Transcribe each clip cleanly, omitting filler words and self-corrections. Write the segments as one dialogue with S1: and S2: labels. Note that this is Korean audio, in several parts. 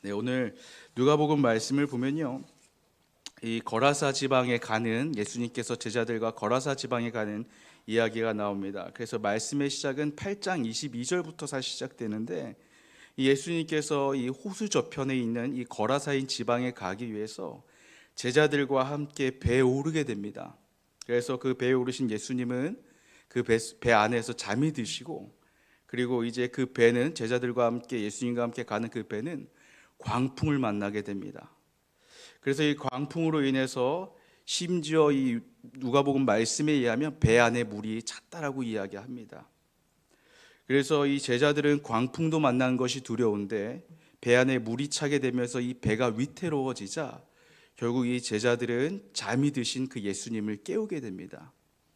S1: 네, 오늘 누가복음 말씀을 보면요, 이 거라사 지방에 가는 예수님께서 제자들과 거라사 지방에 가는 이야기가 나옵니다. 그래서 말씀의 시작은 8장 22절부터 사실 시작되는데, 이 예수님께서 이 호수 저편에 있는 이 거라사인 지방에 가기 위해서 제자들과 함께 배에 오르게 됩니다. 그래서 그 배에 오르신 예수님은 그 배 안에서 잠이 드시고, 그리고 이제 그 배는 제자들과 함께 예수님과 함께 가는 그 배는 광풍을 만나게 됩니다. 그래서 이 광풍으로 인해서 심지어 이 누가복음 말씀에 의하면 배 안에 물이 찼다라고 이야기합니다. 그래서 이 제자들은 광풍도 만난 것이 두려운데 배 안에 물이 차게 되면서 이 배가 위태로워지자 결국 이 제자들은 잠이 드신 그 예수님을 깨우게 됩니다.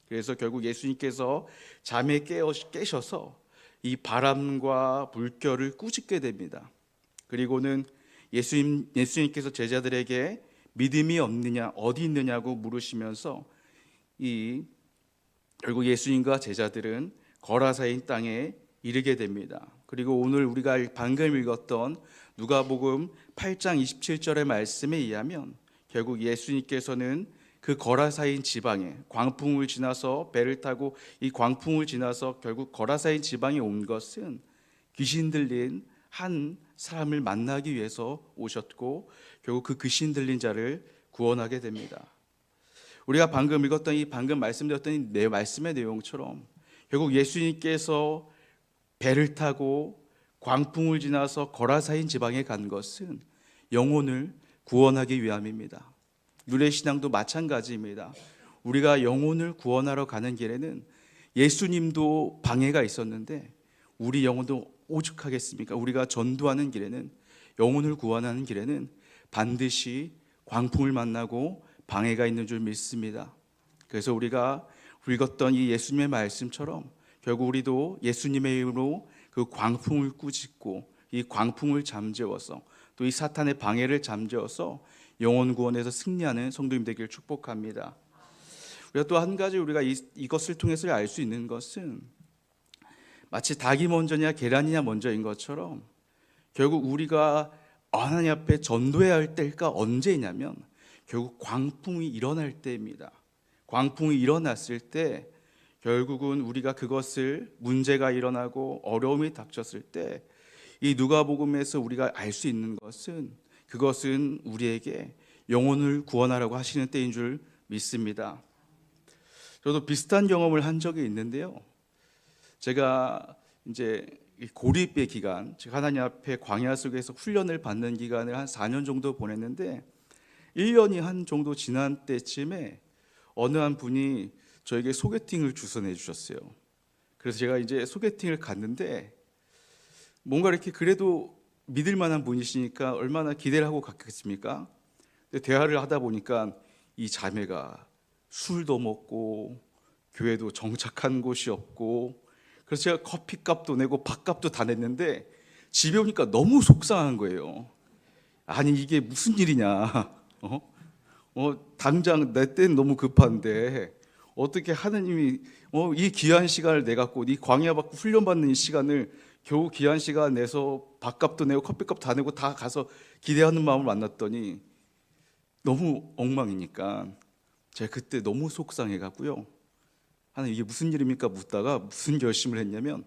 S1: 그래서 결국 예수님께서 잠에 깨셔서 이 바람과 물결을 꾸짖게 됩니다. 그리고는 예수님께서 제자들에게 믿음이 없느냐, 어디 있느냐고 물으시면서 결국 예수님과 제자들은 거라사인 땅에 이르게 됩니다. 그리고 오늘 우리가 방금 읽었던 누가복음 8장 27절의 말씀에 의하면 결국 예수님께서는 그 거라사인 지방에 광풍을 지나서 배를 타고 이 광풍을 지나서 결국 거라사인 지방에 온 것은 귀신 들린 한 사람을 만나기 위해서 오셨고 결국 그 귀신 들린 자를 구원하게 됩니다. 우리가 방금 읽었던 방금 말씀드렸던 이 말씀의 내용처럼 결국 예수님께서 배를 타고 광풍을 지나서 거라사인 지방에 간 것은 영혼을 구원하기 위함입니다. 누레신앙도 마찬가지입니다. 우리가 영혼을 구원하러 가는 길에는 예수님도 방해가 있었는데 우리 영혼도 오죽하겠습니까? 우리가 전도하는 길에는, 영혼을 구원하는 길에는 반드시 광풍을 만나고 방해가 있는 줄 믿습니다. 그래서 우리가 읽었던 이 예수님의 말씀처럼 결국 우리도 예수님의 이름으로 그 광풍을 꾸짖고 이 광풍을 잠재워서 또 이 사탄의 방해를 잠재워서 영혼 구원에서 승리하는 성도님 되기를 축복합니다. 우리가 또 한 가지 우리가 이것을 통해서 알 수 있는 것은 마치 닭이 먼저냐 계란이냐 먼저인 것처럼 결국 우리가 하나님 앞에 전도해야 할 때가 언제냐면 결국 광풍이 일어날 때입니다. 광풍이 일어났을 때 결국은 우리가 그것을 문제가 일어나고 어려움이 닥쳤을 때 이 누가복음에서 우리가 알 수 있는 것은 그것은 우리에게 영혼을 구원하라고 하시는 때인 줄 믿습니다. 저도 비슷한 경험을 한 적이 있는데요. 제가 이제 고립의 기간, 즉 하나님 앞에 광야 속에서 훈련을 받는 기간을 한 4년 정도 보냈는데 1년이 한 정도 지난 때쯤에 어느 한 분이 저에게 소개팅을 주선해 주셨어요. 그래서 제가 이제 소개팅을 갔는데 뭔가 이렇게 그래도 믿을 만한 분이시니까 얼마나 기대를 하고 갔겠습니까? 근데 대화를 하다 보니까 이 자매가 술도 먹고 교회도 정착한 곳이 없고 그래서 제가 커피값도 내고 밥값도 다 냈는데 집에 오니까 너무 속상한 거예요. 아니 이게 무슨 일이냐? 당장 내 때는 너무 급한데 어떻게 하느님이 이 귀한 시간을 내갖고 이 광야 받고 훈련받는 이 시간을 겨우 귀한 시간 내서 밥값도 내고 커피값 다 내고 다 가서 기대하는 마음을 만났더니 너무 엉망이니까 제가 그때 너무 속상해갖고요. 하나님 이게 무슨 일입니까? 묻다가 무슨 결심을 했냐면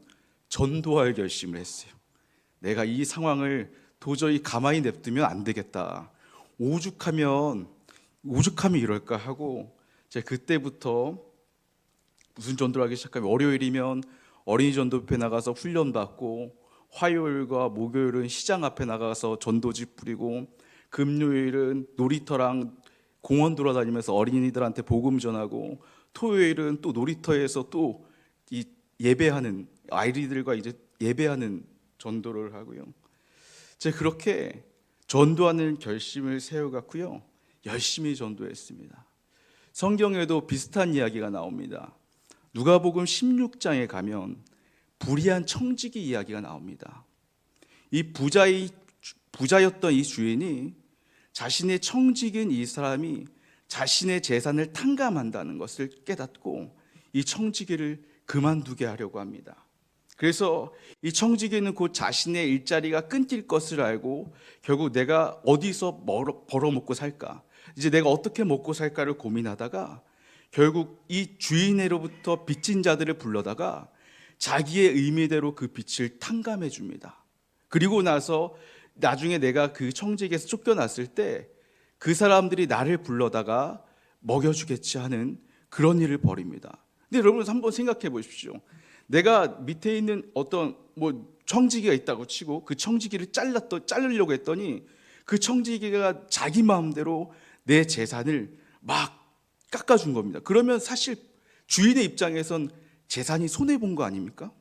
S1: 전도할 결심을 했어요. 내가 이 상황을 도저히 가만히 냅두면 안 되겠다. 오죽하면 이럴까 하고 제가 그때부터 무슨 전도를 하기 시작하면 월요일이면 어린이 전도부에 나가서 훈련받고 화요일과 목요일은 시장 앞에 나가서 전도지 뿌리고 금요일은 놀이터랑 공원 돌아다니면서 어린이들한테 복음 전하고 토요일은 또 놀이터에서 또 이 예배하는 아이들과 이제 예배하는 전도를 하고요. 제가 그렇게 전도하는 결심을 세워갖고요 열심히 전도했습니다. 성경에도 비슷한 이야기가 나옵니다. 누가복음 16장에 가면 불의한 청지기 이야기가 나옵니다. 이 부자였던 이 주인이 자신의 청지기인 이 사람이 자신의 재산을 탕감한다는 것을 깨닫고 이 청지기를 그만두게 하려고 합니다. 그래서 이 청지기는 곧 자신의 일자리가 끊길 것을 알고 결국 내가 어디서 벌어먹고 살까, 이제 내가 어떻게 먹고 살까를 고민하다가 결국 이 주인으로부터 빚진 자들을 불러다가 자기의 의미대로 그 빚을 탕감해 줍니다. 그리고 나서 나중에 내가 그 청지기에서 쫓겨났을 때 그 사람들이 나를 불러다가 먹여주겠지 하는 그런 일을 벌입니다. 근데 여러분 한번 생각해 보십시오. 내가 밑에 있는 어떤 청지기가 있다고 치고 그 청지기를 자르려고 했더니 그 청지기가 자기 마음대로 내 재산을 막 깎아준 겁니다. 그러면 사실 주인의 입장에선 재산이 손해본 거 아닙니까?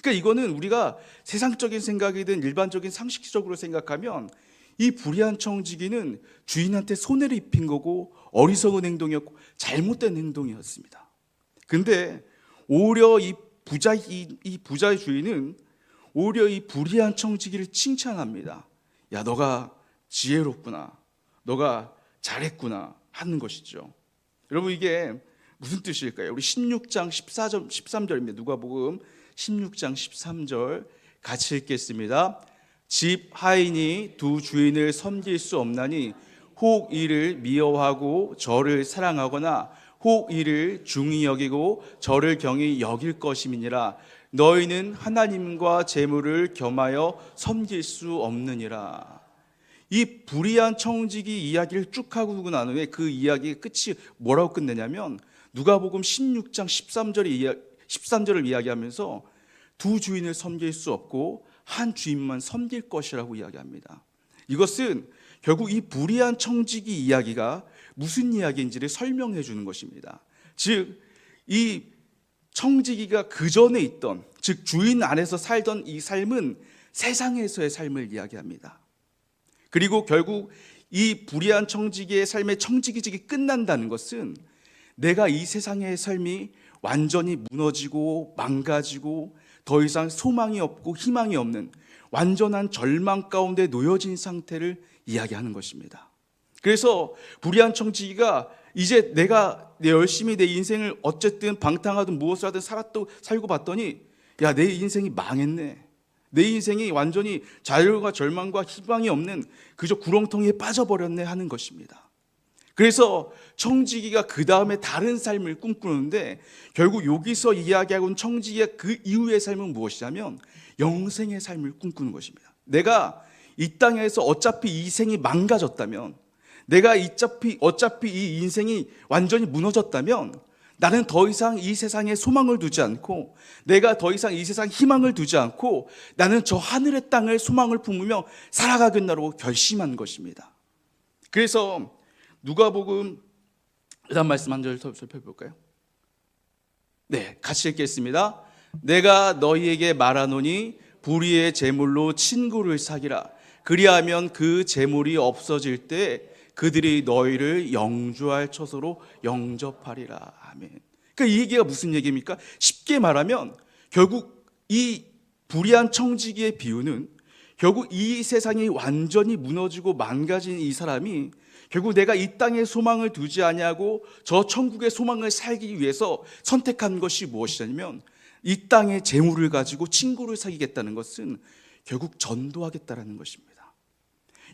S1: 그러니까 이거는 우리가 세상적인 생각이든 일반적인 상식적으로 생각하면 이 불의한 청지기는 주인한테 손해를 입힌 거고 어리석은 행동이었고 잘못된 행동이었습니다. 근데 오히려 이 부자의 주인은 오히려 이 불의한 청지기를 칭찬합니다. 야, 너가 지혜롭구나, 너가 잘했구나 하는 것이죠. 여러분, 이게 무슨 뜻일까요? 우리 16장 13절입니다. 누가복음 16장 13절 같이 읽겠습니다. 집 하인이 두 주인을 섬길 수 없나니 혹 이를 미워하고 저를 사랑하거나 혹 이를 중히 여기고 저를 경히 여길 것임이니라. 너희는 하나님과 재물을 겸하여 섬길 수 없느니라. 이 불의한 청지기 이야기를 쭉 하고 난 후에 그 이야기의 끝이 뭐라고 끝내냐면 누가복음 16장 13절을 이야기하면서 두 주인을 섬길 수 없고 한 주인만 섬길 것이라고 이야기합니다. 이것은 결국 이 불의한 청지기 이야기가 무슨 이야기인지를 설명해 주는 것입니다. 즉, 이 청지기가 그 전에 있던, 즉 주인 안에서 살던 이 삶은 세상에서의 삶을 이야기합니다. 그리고 결국 이 불의한 청지기의 삶의 청지기직이 끝난다는 것은 내가 이 세상의 삶이 완전히 무너지고 망가지고 더 이상 소망이 없고 희망이 없는 완전한 절망 가운데 놓여진 상태를 이야기하는 것입니다. 그래서 불의한 청지기가 이제 내가 열심히 내 인생을 어쨌든 방탕하든 무엇을 하든 살고 봤더니 야, 내 인생이 망했네, 내 인생이 완전히 자유와 절망과 희망이 없는 그저 구렁텅이에 빠져버렸네 하는 것입니다. 그래서 청지기가 그 다음에 다른 삶을 꿈꾸는데 결국 여기서 이야기하고 있는 청지기의 그 이후의 삶은 무엇이냐면 영생의 삶을 꿈꾸는 것입니다. 내가 이 땅에서 어차피 이 생이 망가졌다면, 내가 어차피 이 인생이 완전히 무너졌다면 나는 더 이상 이 세상에 소망을 두지 않고, 내가 더 이상 이 세상 희망을 두지 않고 나는 저 하늘의 땅을 소망을 품으며 살아가겠다고 결심한 것입니다. 그래서 누가복음 그다음 말씀 한 절 살펴볼까요? 네, 같이 읽겠습니다. 내가 너희에게 말하노니 불의의 제물로 친구를 사귀라. 그리하면 그 제물이 없어질 때 그들이 너희를 영주할 처소로 영접하리라. 아멘. 그러니까 이 얘기가 무슨 얘기입니까? 쉽게 말하면 결국 이 불의한 청지기의 비유는 결국 이 세상이 완전히 무너지고 망가진 이 사람이 결국 내가 이 땅에 소망을 두지 아니하고 저 천국의 소망을 살기 위해서 선택한 것이 무엇이냐면 이 땅의 재물을 가지고 친구를 사귀겠다는 것은 결국 전도하겠다라는 것입니다.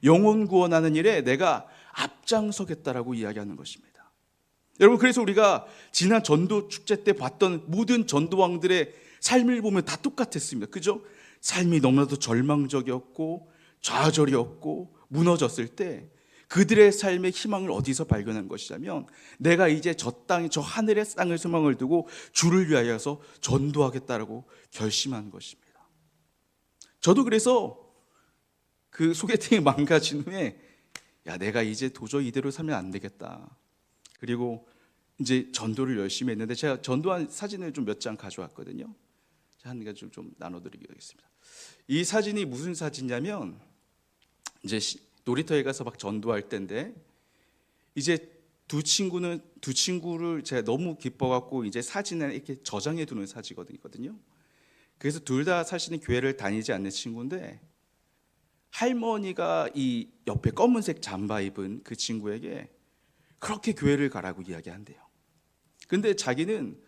S1: 영혼 구원하는 일에 내가 앞장서겠다라고 이야기하는 것입니다. 여러분, 그래서 우리가 지난 전도 축제 때 봤던 모든 전도왕들의 삶을 보면 다 똑같았습니다. 그죠? 삶이 너무나도 절망적이었고 좌절이었고 무너졌을 때 그들의 삶의 희망을 어디서 발견한 것이냐면 내가 이제 저 하늘의 땅을 소망을 두고 주를 위하여서 전도하겠다라고 결심한 것입니다. 저도 그래서 그 소개팅이 망가진 후에 야, 내가 이제 도저히 이대로 살면 안 되겠다. 그리고 이제 전도를 열심히 했는데 제가 전도한 사진을 좀 몇 장 가져왔거든요. 한 가지 좀 나눠드리겠습니다. 이 사진이 무슨 사진이냐면 이제 놀이터에 가서 막 전도할 때인데 이제 두 친구를 제가 너무 기뻐갖고 이제 사진을 이렇게 저장해 두는 사진이거든요. 그래서 둘 다 사실은 교회를 다니지 않는 친구인데 할머니가 이 옆에 검은색 잠바 입은 그 친구에게 그렇게 교회를 가라고 이야기한대요. 근데 자기는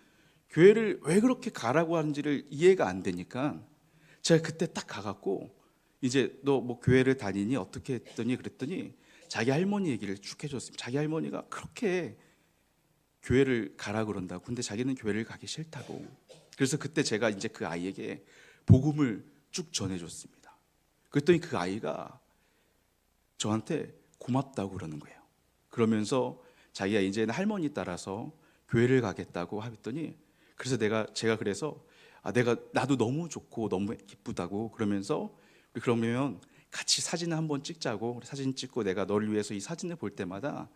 S1: 교회를 왜 그렇게 가라고 하는지를 이해가 안 되니까 제가 그때 딱 가갖고 이제 너 뭐 교회를 다니니 어떻게 했더니 그랬더니 자기 할머니 얘기를 쭉 해줬습니다. 자기 할머니가 그렇게 교회를 가라 그런다고. 근데 자기는 교회를 가기 싫다고. 그래서 그때 제가 이제 그 아이에게 복음을 쭉 전해줬습니다. 그랬더니 그 아이가 저한테 고맙다고 그러는 거예요. 그러면서 자기가 이제는 할머니 따라서 교회를 가겠다고 했더니 그래서 제가 그래서 나도 너무 좋고 너무 기쁘다고 그러면서 우리 그러면 같이 사진을 한번 찍자고 사진 찍고 내가 너를 위해서 이 사진을 볼 때마다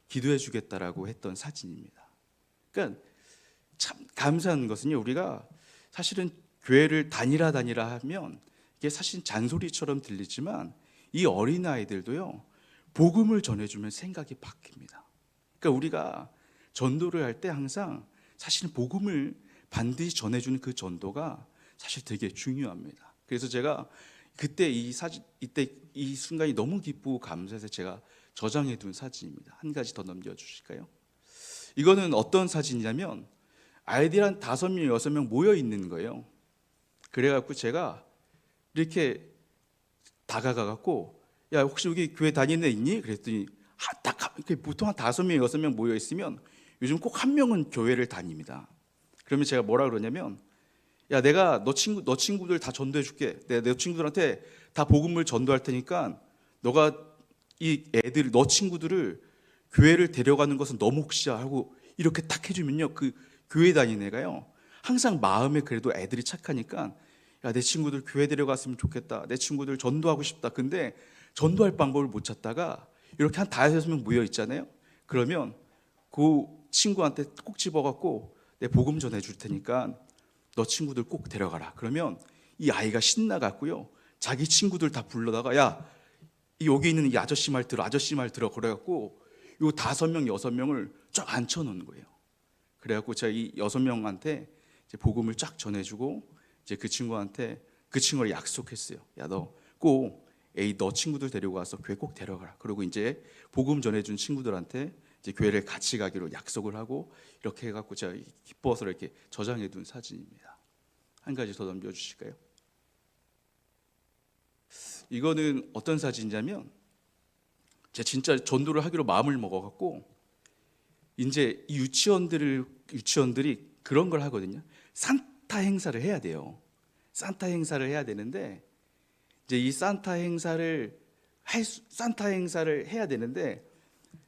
S1: 기도해 주겠다라고 했던 사진입니다. 그러니까 참 감사한 것은요, 우리가 사실은 교회를 다니라 하면 이게 사실 잔소리처럼 들리지만 이 어린아이들도요 복음을 전해주면 생각이 바뀝니다. 그러니까 우리가 전도를 할 때 항상 사실은 복음을 반드시 전해주는 그 전도가 사실 되게 중요합니다. 그래서 제가 그때 이때 이 순간이 너무 기쁘고 감사해서 제가 저장해 둔 사진입니다. 한 가지 더 넘겨주실까요? 이거는 어떤 사진이냐면 아이들 한 5명, 6명 모여 있는 거예요. 그래갖고 제가 이렇게 다가가갖고 야 혹시 여기 교회 다니는 애 있니? 그랬더니 보통 한 5명, 6명 모여 있으면 요즘 꼭 한 명은 교회를 다닙니다. 그러면 제가 뭐라 그러냐면 야 내가 너 친구들 다 전도해 줄게. 내가 내 친구들한테 다 복음을 전도할 테니까 너가 너 친구들을 교회를 데려가는 것은 너 몫이야 하고 이렇게 딱 해주면요 그 교회 다니는 애가요 항상 마음에 그래도 애들이 착하니까 야 내 친구들 교회 데려갔으면 좋겠다. 내 친구들 전도하고 싶다. 근데 전도할 방법을 못 찾다가 이렇게 한 5-6명 모여 있잖아요. 그러면 그 친구한테 꼭 집어갖고 내 복음 전해 줄 테니까 너 친구들 꼭 데려가라. 그러면 이 아이가 신나갖고요 자기 친구들 다 불러다가 야 여기 있는 이 아저씨 말 들어 그래갖고 요 5명 6명을 쫙 앉혀놓는 거예요. 그래갖고 제가 이 6명한테 이제 복음을 쫙 전해주고 이제 그 친구를 약속했어요. 야 너 꼭 너 친구들 데리고 와서 교회 꼭 데려가라. 그리고 이제 복음 전해준 친구들한테 이제 교회를 같이 가기로 약속을 하고 이렇게 해갖고 제가 기뻐서 이렇게 저장해둔 사진입니다. 한 가지 더 넘겨주실까요? 이거는 어떤 사진이냐면 제가 진짜 전도를 하기로 마음을 먹어갖고 이제 이 유치원들이 그런 걸 하거든요. 산타 행사를 해야 돼요. 산타 행사를 해야 되는데 이제 이 산타 행사를 해야 되는데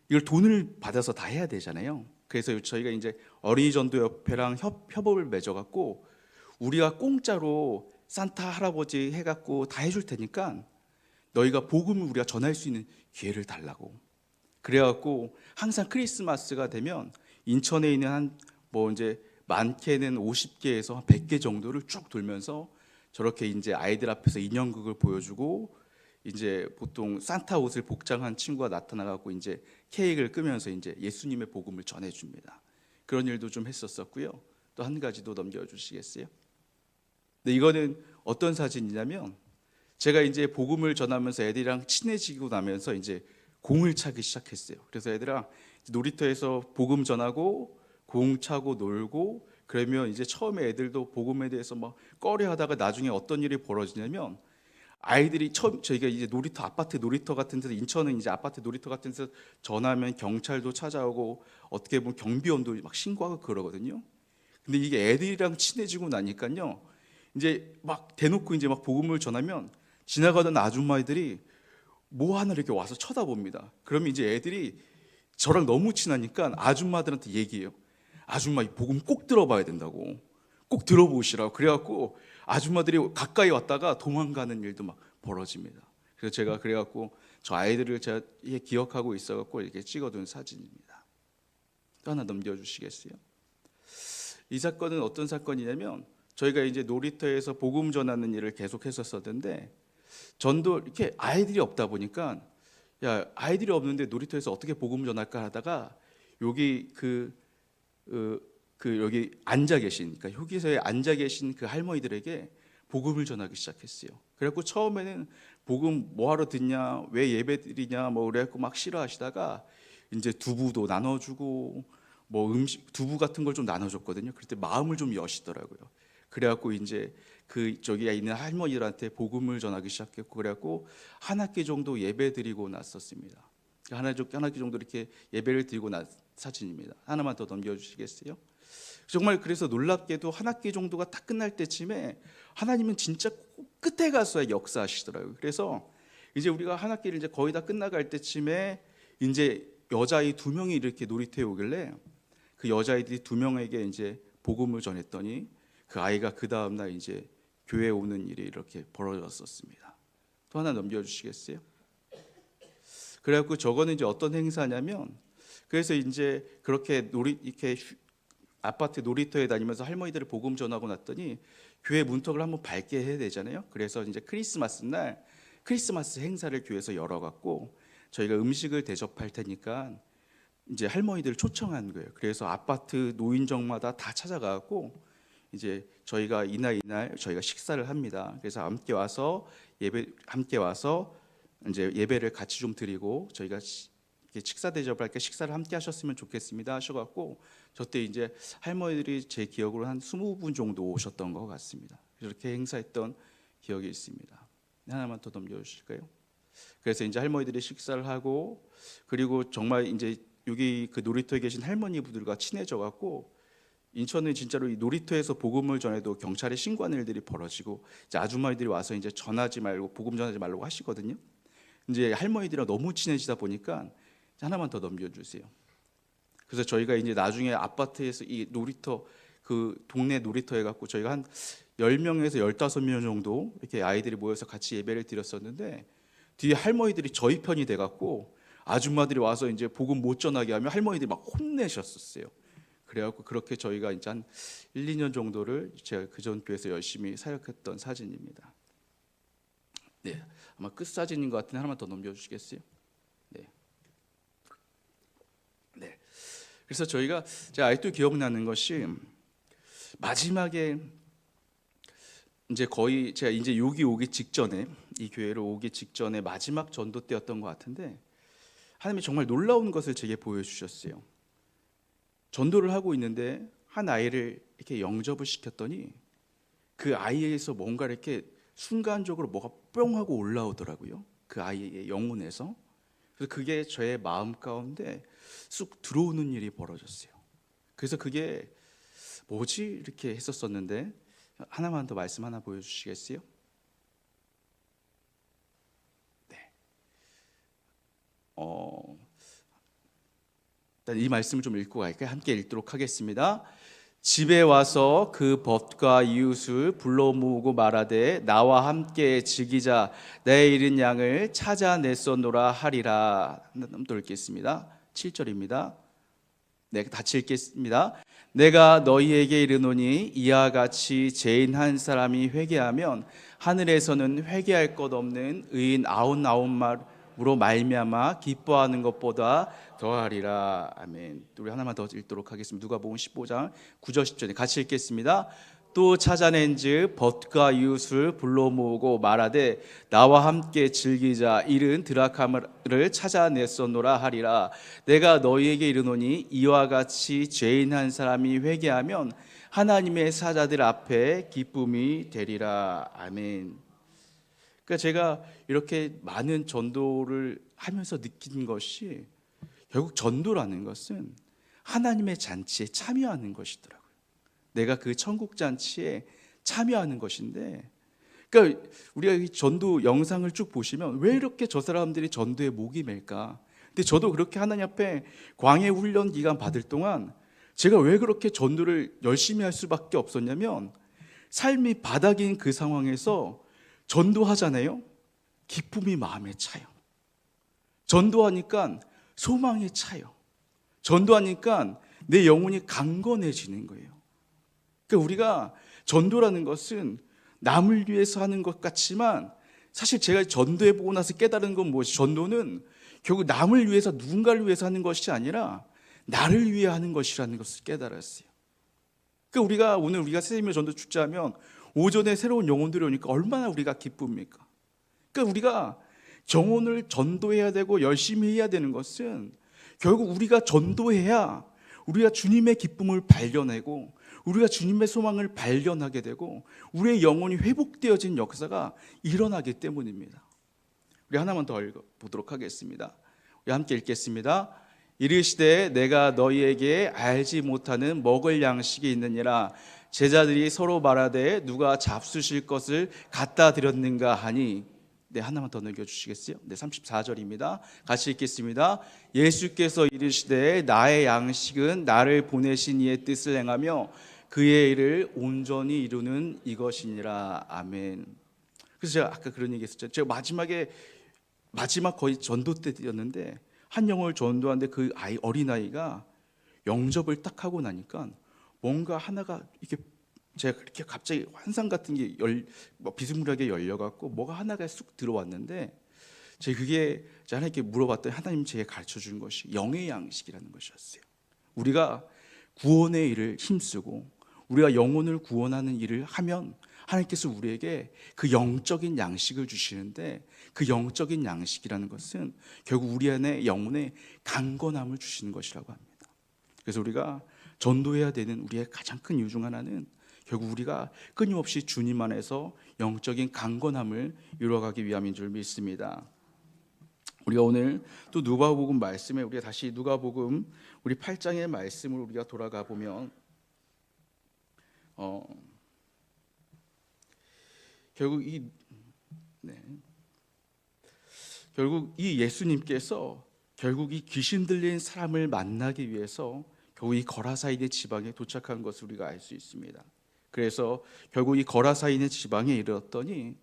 S1: 이걸 돈을 받아서 다 해야 되잖아요. 그래서 저희가 이제 어린이 전도협회랑 협업을 맺어갖고 우리가 공짜로 산타 할아버지 해갖고 다 해줄 테니까 너희가 복음을 우리가 전할 수 있는 기회를 달라고. 그래갖고 항상 크리스마스가 되면 인천에 있는 이제 많게는 50개에서 한 100개 정도를 쭉 돌면서 저렇게 이제 아이들 앞에서 인형극을 보여주고 이제 보통 산타 옷을 복장한 친구가 나타나갖고 이제 케이크를 끄면서 이제 예수님의 복음을 전해줍니다. 그런 일도 좀 했었었고요. 또 한 가지 더 넘겨주시겠어요? 네, 이거는 어떤 사진이냐면 제가 이제 복음을 전하면서 애들이랑 친해지고 나면서 이제 공을 차기 시작했어요. 그래서 애들이랑 놀이터에서 복음 전하고 공 차고 놀고 그러면 이제 처음에 애들도 복음에 대해서 막 꺼려하다가 나중에 어떤 일이 벌어지냐면 아이들이 저희가 이제 아파트 놀이터 같은 데서 인천은 이제 아파트 놀이터 같은 데서 전하면 경찰도 찾아오고 어떻게 보면 경비원도 막 신고하고 그러거든요. 근데 이게 애들이랑 친해지고 나니까요. 이제 막 대놓고 이제 막 복음을 전하면 지나가던 아줌마들이 뭐 하나 이렇게 와서 쳐다봅니다. 그러면 이제 애들이 저랑 너무 친하니까 아줌마들한테 얘기해요. 아줌마 이 복음 꼭 들어봐야 된다고. 꼭 들어보시라고. 그래갖고 아줌마들이 가까이 왔다가 도망가는 일도 막 벌어집니다. 그래서 제가 그래갖고 저 아이들을 제가 기억하고 있어갖고 이렇게 찍어둔 사진입니다. 또 하나 넘겨주시겠어요? 이 사건은 어떤 사건이냐면 저희가 이제 놀이터에서 복음 전하는 일을 계속 했었었는데 전도 이렇게 아이들이 없다 보니까 야 아이들이 없는데 놀이터에서 어떻게 복음 전할까 하다가 여기 여기 앉아 계신 그러니까 휴게소에 앉아 계신 그 할머니들에게 복음을 전하기 시작했어요. 그래갖고 처음에는 복음 뭐 하러 듣냐, 왜 예배 드리냐 뭐 그래갖고 막 싫어하시다가 이제 두부도 나눠주고 뭐 음식 두부 같은 걸 좀 나눠줬거든요. 그때 마음을 좀 여시더라고요. 그래갖고 이제 그 저기에 있는 할머니들한테 복음을 전하기 시작했고, 그래갖고 한 학기 정도 예배 드리고 났었습니다. 한 학기 정도 이렇게 예배를 드리고 난 사진입니다. 하나만 더 넘겨주시겠어요? 정말 그래서 놀랍게도 한 학기 정도가 딱 끝날 때쯤에 하나님은 진짜 끝에 가서야 역사하시더라고요. 그래서 이제 우리가 한 학기를 이제 거의 다 끝나갈 때쯤에 이제 여자아이 2명이 이렇게 놀이터에 오길래 그 여자아이들이 2명에게 이제 복음을 전했더니 그 아이가 그 다음 날 이제 교회에 오는 일이 이렇게 벌어졌었습니다. 또 하나 넘겨주시겠어요? 그래갖고 저거는 이제 어떤 행사냐면, 그래서 이제 그렇게 이렇게 아파트 놀이터에 다니면서 할머니들을 복음 전하고 났더니 교회 문턱을 한번 밟게 해야 되잖아요. 그래서 이제 크리스마스 날 크리스마스 행사를 교회에서 열어갖고 저희가 음식을 대접할 테니까 이제 할머니들을 초청한 거예요. 그래서 아파트 노인정마다 다 찾아가고 이제 저희가 이날 저희가 식사를 합니다. 그래서 함께 와서 이제 예배를 같이 좀 드리고 저희가 식사 대접을 할게 식사를 함께 하셨으면 좋겠습니다 하셔갖고 저때 이제 할머니들이 제 기억으로 한 20분 정도 오셨던 것 같습니다. 이렇게 행사했던 기억이 있습니다. 하나만 더 넘겨주실까요? 그래서 이제 할머니들이 식사를 하고, 그리고 정말 이제 여기 그 놀이터에 계신 할머니분들과 친해져갖고 인천은 진짜로 이 놀이터에서 복음을 전해도 경찰에 신고하는 일들이 벌어지고 이제 아주머니들이 와서 이제 복음 전하지 말라고 하시거든요. 이제 할머니들이랑 너무 친해지다 보니까 하나만 더 넘겨주세요. 그래서 저희가 이제 나중에 아파트에서 이 놀이터 그 동네 놀이터에 갖고 저희가 한 10명에서 15명 정도 이렇게 아이들이 모여서 같이 예배를 드렸었는데 뒤에 할머니들이 저희 편이 돼 갖고 아줌마들이 와서 이제 복음 못 전하게 하면 할머니들이 막 혼내셨었어요. 그래갖고 그렇게 저희가 이제 한 1, 2년 정도를 제가 그전 교회에서 열심히 사역했던 사진입니다. 네, 아마 끝 사진인 것 같은데 하나만 더 넘겨주시겠어요? 네. 그래서 제가 아직도 기억나는 것이 마지막에 이제 거의 제가 이제 여기 오기 직전에 이 교회로 오기 직전에 마지막 전도 때였던 것 같은데 하나님이 정말 놀라운 것을 제게 보여주셨어요. 전도를 하고 있는데 한 아이를 이렇게 영접을 시켰더니 그 아이에서 뭔가 이렇게 순간적으로 뭐가 뿅 하고 올라오더라고요. 그 아이의 영혼에서. 그래서 그게 저의 마음 가운데 쑥 들어오는 일이 벌어졌어요. 그래서 그게 뭐지? 이렇게 했었었는데 하나만 더 말씀 하나 보여주시겠어요? 네. 일단 이 말씀을 좀 읽고 갈까요? 함께 읽도록 하겠습니다. 집에 와서 그 벗과 이웃을 불러 모으고 말하되 나와 함께 즐기자 내 잃은 양을 찾아냈었노라 하리라. 또 읽겠습니다. 7절입니다. 네, 같이 읽겠습니다. 내가 너희에게 이르노니 이와 같이 죄인 한 사람이 회개하면 하늘에서는 회개할 것 없는 의인 99마로 말미암아 기뻐하는 것보다 더하리라. 아멘. 우리 하나만 더 읽도록 하겠습니다. 누가복음 15장 9절 10절에 같이 읽겠습니다. 또 찾아낸즉 벗과 이웃을 불러 모으고 말하되 나와 함께 즐기자 잃은 드라카마를 찾아냈었노라 하리라. 내가 너희에게 이르노니 이와 같이 죄인 한 사람이 회개하면 하나님의 사자들 앞에 기쁨이 되리라. 아멘. 그러니까 제가 이렇게 많은 전도를 하면서 느낀 것이 결국 전도라는 것은 하나님의 잔치에 참여하는 것이더라고요. 내가 그 천국 잔치에 참여하는 것인데, 그러니까 우리가 이 전도 영상을 쭉 보시면 왜 이렇게 저 사람들이 전도에 목이 맬까? 근데 저도 그렇게 하나님 앞에 광해 훈련 기간 받을 동안 제가 왜 그렇게 전도를 열심히 할 수밖에 없었냐면 삶이 바닥인 그 상황에서 전도하잖아요. 기쁨이 마음에 차요. 전도하니까 소망에 차요. 전도하니까 내 영혼이 강건해지는 거예요. 그러니까 우리가 전도라는 것은 남을 위해서 하는 것 같지만 사실 제가 전도해보고 나서 깨달은 건 무엇이, 전도는 결국 남을 위해서 누군가를 위해서 하는 것이 아니라 나를 위해 하는 것이라는 것을 깨달았어요. 그러니까 우리가 선생님의 전도 축제하면 오전에 새로운 영혼들이 오니까 얼마나 우리가 기쁩니까? 그러니까 우리가 영혼을 전도해야 되고 열심히 해야 되는 것은 결국 우리가 전도해야 우리가 주님의 기쁨을 발견하고 우리가 주님의 소망을 발견하게 되고 우리의 영혼이 회복되어진 역사가 일어나기 때문입니다. 우리 하나만 더 읽어보도록 하겠습니다. 우리 함께 읽겠습니다. 이르시되 내가 너희에게 알지 못하는 먹을 양식이 있느니라. 제자들이 서로 말하되 누가 잡수실 것을 갖다 드렸는가 하니. 네, 하나만 더 넘겨주시겠어요? 네, 34절입니다. 같이 읽겠습니다. 예수께서 이르시되 나의 양식은 나를 보내신 이의 뜻을 행하며 그의 일을 온전히 이루는 이것이니라. 아멘. 그래서 제가 아까 그런 얘기 했었죠. 제가 마지막 거의 전도 때였는데 한 영혼을 전도하는데 그 어린아이가 영접을 딱 하고 나니까 뭔가 하나가 이렇게 제가 그렇게 갑자기 환상 같은 게 비스무리하게 열려갖고 뭐가 하나가 쑥 들어왔는데 제가 그게 하나님께 물어봤더니 하나님 제게 가르쳐 준 것이 영의 양식이라는 것이었어요. 우리가 구원의 일을 힘쓰고 우리가 영혼을 구원하는 일을 하면 하나님께서 우리에게 그 영적인 양식을 주시는데 그 영적인 양식이라는 것은 결국 우리 안에 영혼의 강건함을 주시는 것이라고 합니다. 그래서 우리가 전도해야 되는 우리의 가장 큰 이유 중 하나는 결국 우리가 끊임없이 주님 안에서 영적인 강건함을 이루어가기 위함인 줄 믿습니다. 우리가 오늘 또 누가복음 말씀에 우리가 다시 누가복음 우리 8장의 말씀을 우리가 돌아가 보면 결국 이 예수님께서 결국 이 귀신 들린 사람을 만나기 위해서 결국 이 거라사인의 지방에 도착한 것을 우리가 알 수 있습니다. 그래서 결국 이 거라사인의 지방에 이르렀더니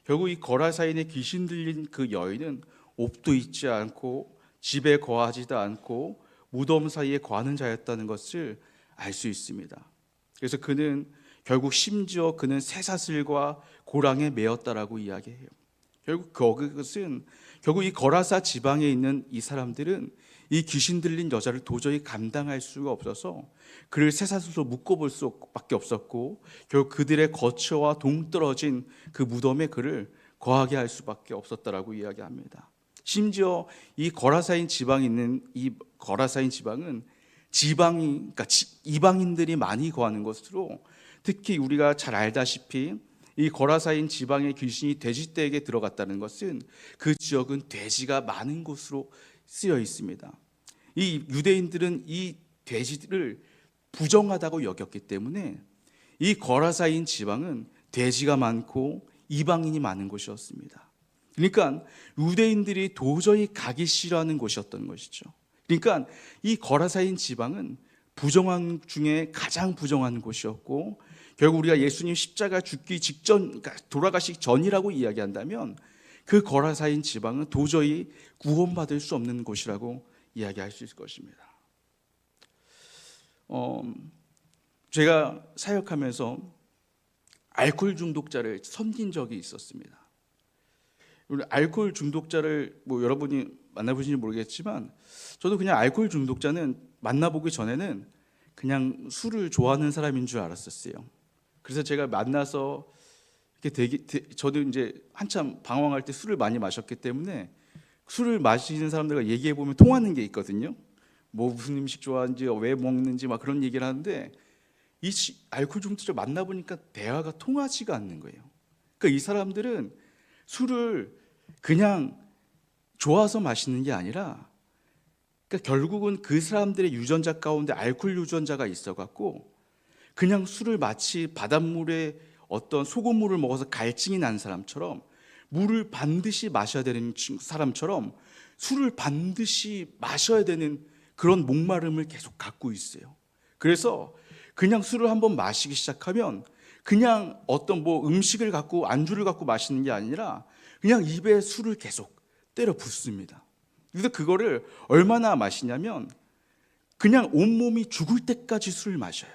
S1: 결국 이 거라사인의 귀신 들린 그 여인은 옷도 입지 않고 집에 거하지도 않고 무덤 사이에 거하는 자였다는 것을 알 수 있습니다. 그래서 그는 결국 심지어 그는 쇠사슬과 고랑에 매였다라고 이야기해요. 결국 그것은 결국 이 거라사 지방에 있는 이 사람들은 이 귀신 들린 여자를 도저히 감당할 수가 없어서 그를 쇠사슬로 묶어볼 수밖에 없었고 결국 그들의 거처와 동떨어진 그 무덤에 그를 거하게 할 수밖에 없었다라고 이야기합니다. 심지어 이 거라사인 지방에 있는 이 거라사인 지방은 그러니까 이방인들이 많이 거하는 것으로 특히 우리가 잘 알다시피 이 거라사인 지방의 귀신이 돼지떼에게 들어갔다는 것은 그 지역은 돼지가 많은 곳으로 쓰여 있습니다. 이 유대인들은 이 돼지를 부정하다고 여겼기 때문에 이 거라사인 지방은 돼지가 많고 이방인이 많은 곳이었습니다. 그러니까 유대인들이 도저히 가기 싫어하는 곳이었던 것이죠. 그러니까 이 거라사인 지방은 부정한 중에 가장 부정한 곳이었고 결국 우리가 예수님 십자가 죽기 직전, 그러니까 돌아가시기 전이라고 이야기한다면 그 거라사인 지방은 도저히 구원받을 수 없는 곳이라고 이야기할 수 있을 것입니다. 제가 사역하면서 알코올 중독자를 섬긴 적이 있었습니다. 알코올 중독자를 여러분이 만나보신지 모르겠지만 저도 그냥 알코올 중독자는 만나보기 전에는 그냥 술을 좋아하는 사람인 줄 알았었어요. 그래서 제가 만나서 이렇게 저도 이제 한참 방황할 때 술을 많이 마셨기 때문에 술을 마시는 사람들과 얘기해 보면 통하는 게 있거든요. 뭐 무슨 음식 좋아하는지 왜 먹는지 막 그런 얘기를 하는데 이 알코올 중독자 만나 보니까 대화가 통하지가 않는 거예요. 그러니까 이 사람들은 술을 그냥 좋아서 마시는 게 아니라 그러니까 결국은 그 사람들의 유전자 가운데 알코올 유전자가 있어갖고 그냥 술을 마치 바닷물에 어떤 소금물을 먹어서 갈증이 난 사람처럼 물을 반드시 마셔야 되는 사람처럼 술을 반드시 마셔야 되는 그런 목마름을 계속 갖고 있어요. 그래서 그냥 술을 한번 마시기 시작하면 그냥 어떤 음식을 갖고 안주를 갖고 마시는 게 아니라 그냥 입에 술을 계속 때려 붓습니다. 그래서 그거를 얼마나 마시냐면 그냥 온몸이 죽을 때까지 술을 마셔요.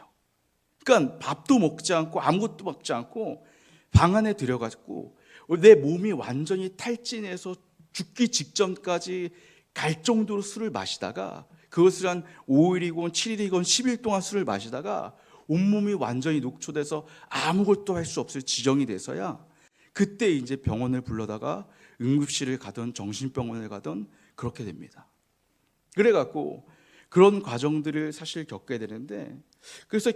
S1: 그러니까 밥도 먹지 않고 아무것도 먹지 않고 방 안에 들여가지고 내 몸이 완전히 탈진해서 죽기 직전까지 갈 정도로 술을 마시다가 그것을 한 5일이건 7일이건 10일 동안 술을 마시다가 온몸이 완전히 녹초돼서 아무것도 할 수 없을 지경이 돼서야 그때 이제 병원을 불러다가 응급실을 가던 정신병원을 가던 그렇게 됩니다. 그래갖고 그런 과정들을 사실 겪게 되는데, 그래서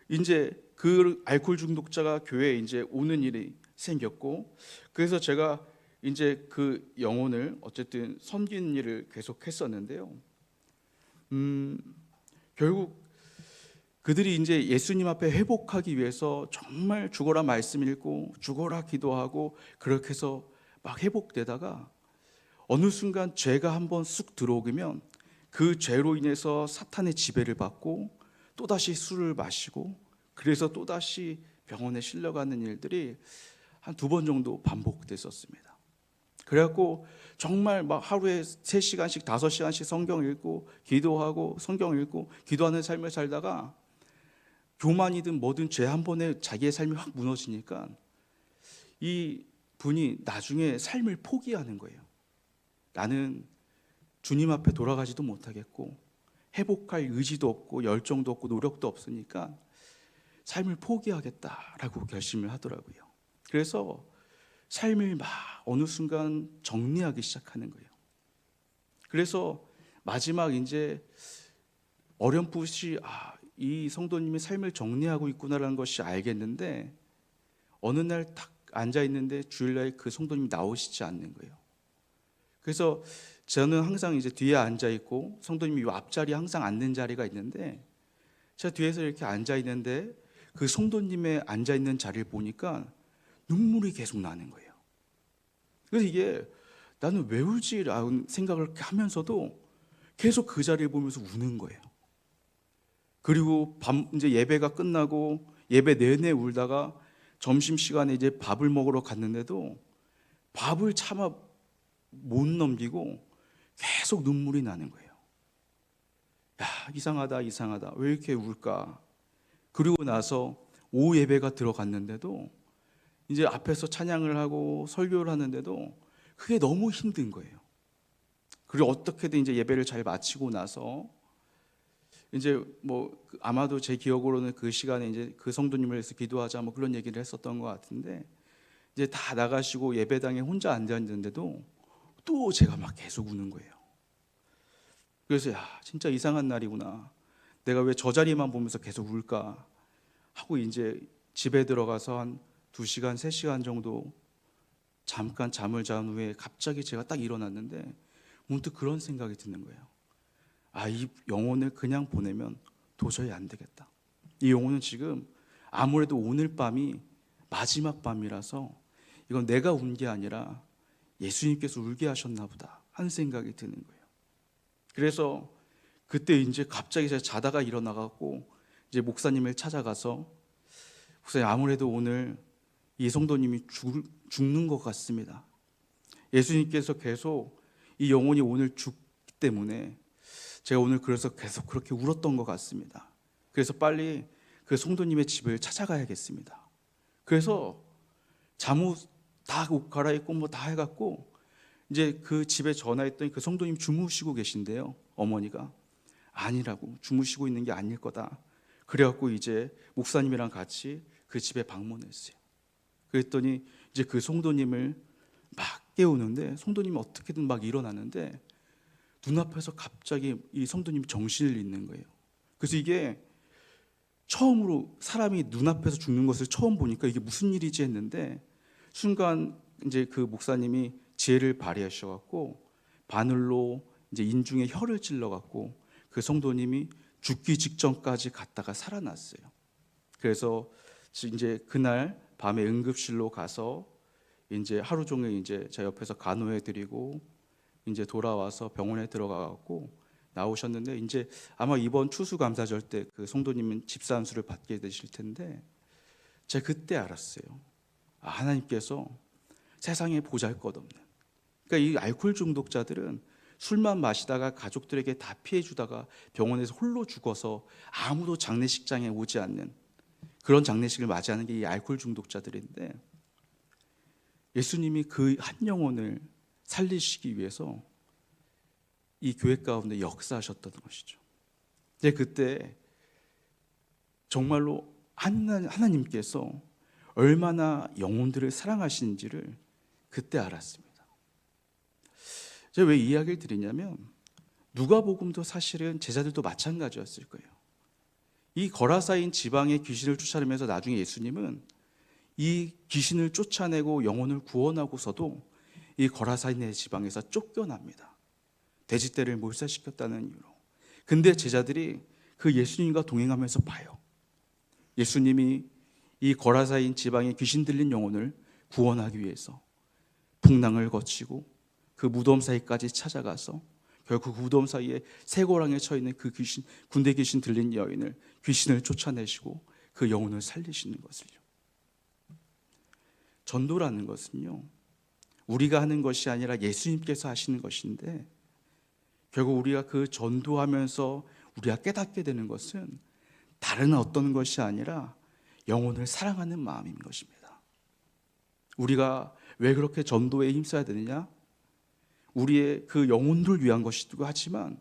S1: 이제 그 알코올 중독자가 교회에 이제 오는 일이 생겼고, 그래서 제가 이제 그 영혼을 어쨌든 섬기는 일을 계속했었는데요. 결국 그들이 이제 예수님 앞에 회복하기 위해서 정말 죽어라 말씀 읽고 죽어라 기도하고 그렇게 해서 막 회복되다가 어느 순간 죄가 한번 쑥 들어오면 그 죄로 인해서 사탄의 지배를 받고 또다시 술을 마시고 그래서 또다시 병원에 실려가는 일들이 한 2번 정도 반복됐었습니다. 그래갖고 정말 막 하루에 3시간씩 5시간씩 성경 읽고 기도하고 성경 읽고 기도하는 삶을 살다가 교만이든 뭐든 죄 한 번에 자기의 삶이 확 무너지니까 이 분이 나중에 삶을 포기하는 거예요. 나는 주님 앞에 돌아가지도 못하겠고 회복할 의지도 없고 열정도 없고 노력도 없으니까 삶을 포기하겠다라고 결심을 하더라고요. 그래서 삶을 막 어느 순간 정리하기 시작하는 거예요. 그래서 마지막 이제 어렴풋이 이 성도님이 삶을 정리하고 있구나라는 것이 알겠는데 어느 날 딱 앉아 있는데 주일날 그 성도님이 나오시지 않는 거예요. 그래서 저는 항상 이제 뒤에 앉아 있고 성도님이 이 앞자리에 항상 앉는 자리가 있는데 제가 뒤에서 이렇게 앉아 있는데 그 성도님의 앉아 있는 자리를 보니까 눈물이 계속 나는 거예요. 그래서 이게 나는 왜 울지라는 생각을 하면서도 계속 그 자리를 보면서 우는 거예요. 그리고 이제 예배가 끝나고 예배 내내 울다가 점심시간에 이제 밥을 먹으러 갔는데도 밥을 차마 못 넘기고 계속 눈물이 나는 거예요. 야, 이상하다. 왜 이렇게 울까? 그리고 나서 오후 예배가 들어갔는데도 이제 앞에서 찬양을 하고 설교를 하는데도 그게 너무 힘든 거예요. 그리고 어떻게든 이제 예배를 잘 마치고 나서 이제 뭐 아마도 제 기억으로는 그 시간에 이제 그 성도님을 위해서 기도하자 뭐 그런 얘기를 했었던 것 같은데 이제 다 나가시고 예배당에 혼자 앉아 있는데도 또 제가 막 계속 우는 거예요. 그래서 야, 진짜 이상한 날이구나. 내가 왜 저 자리만 보면서 계속 울까 하고 이제 집에 들어가서 한 2시간, 3시간 정도 잠깐 잠을 잔 후에 갑자기 제가 딱 일어났는데 문득 그런 생각이 드는 거예요. 이 영혼을 그냥 보내면 도저히 안 되겠다. 이 영혼은 지금 아무래도 오늘 밤이 마지막 밤이라서 이건 내가 운 게 아니라 예수님께서 울게 하셨나 보다 하는 생각이 드는 거예요. 그래서 그때 이제 갑자기 제가 자다가 일어나갖고 이제 목사님을 찾아가서 목사님, 아무래도 오늘 이 성도님이 죽는 것 같습니다. 예수님께서 계속 이 영혼이 오늘 죽기 때문에 제가 오늘 그래서 계속 그렇게 울었던 것 같습니다. 그래서 빨리 그 성도님의 집을 찾아가야겠습니다. 그래서 잠옷 다 옷 갈아입고 뭐 다 해갖고 이제 그 집에 전화했더니 그 성도님 주무시고 계신데요. 어머니가 아니라고, 주무시고 있는 게 아닐 거다. 그래갖고 이제 목사님이랑 같이 그 집에 방문했어요. 그랬더니 이제 그 성도님을 막 깨우는데 성도님이 어떻게든 막 일어나는데 눈앞에서 갑자기 이 성도님이 정신을 잃는 거예요. 그래서 이게 처음으로 사람이 눈앞에서 죽는 것을 처음 보니까 이게 무슨 일이지 했는데 순간 이제 그 목사님이 지혜를 발휘하셔갖고 바늘로 이제 인중에 혀를 찔러갖고 그 성도님이 죽기 직전까지 갔다가 살아났어요. 그래서 이제 그날 밤에 응급실로 가서 이제 하루 종일 이제 제 옆에서 간호해드리고 이제 돌아와서 병원에 들어가갖고 나오셨는데 이제 아마 이번 추수감사절 때 그 성도님은 집사안수를 받게 되실 텐데 제가 그때 알았어요. 하나님께서 세상에 보잘것없는, 그러니까 이 알코올 중독자들은 술만 마시다가 가족들에게 다 피해 주다가 병원에서 홀로 죽어서 아무도 장례식장에 오지 않는 그런 장례식을 맞이하는 게 이 알코올 중독자들인데 예수님이 그 한 영혼을 살리시기 위해서 이 교회 가운데 역사하셨던 것이죠. 근데 그때 정말로 하나님께서 얼마나 영혼들을 사랑하시는지를 그때 알았습니다. 제가 왜 이 이야기를 드리냐면 누가복음도 사실은 제자들도 마찬가지였을 거예요. 이 거라사인 지방의 귀신을 쫓아내면서 나중에 예수님은 이 귀신을 쫓아내고 영혼을 구원하고서도 이 거라사인의 지방에서 쫓겨납니다. 돼지떼를 몰살시켰다는 이유로. 근데 제자들이 그 예수님과 동행하면서 봐요. 예수님이 이 거라사인 지방의 귀신 들린 영혼을 구원하기 위해서 풍랑을 거치고 그 무덤 사이까지 찾아가서 결국 그 무덤 사이에 쇠고랑에 처 있는 그 귀신, 군대 귀신 들린 여인을 귀신을 쫓아내시고 그 영혼을 살리시는 것을요. 전도라는 것은요, 우리가 하는 것이 아니라 예수님께서 하시는 것인데, 결국 우리가 그 전도하면서 우리가 깨닫게 되는 것은 다른 어떤 것이 아니라 영혼을 사랑하는 마음인 것입니다. 우리가 왜 그렇게 전도에 힘써야 되느냐? 우리의 그 영혼들을 위한 것이기도 하지만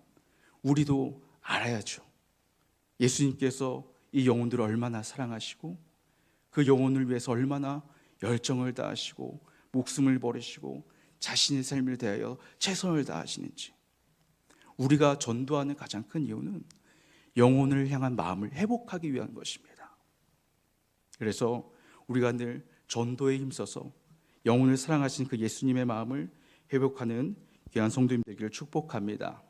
S1: 우리도 알아야죠. 예수님께서 이 영혼들을 얼마나 사랑하시고 그 영혼을 위해서 얼마나 열정을 다하시고 목숨을 버리시고 자신의 삶을 대하여 최선을 다하시는지. 우리가 전도하는 가장 큰 이유는 영혼을 향한 마음을 회복하기 위한 것입니다. 그래서 우리가 늘 전도에 힘써서 영혼을 사랑하신 그 예수님의 마음을 회복하는 귀한 성도님 되기를 축복합니다.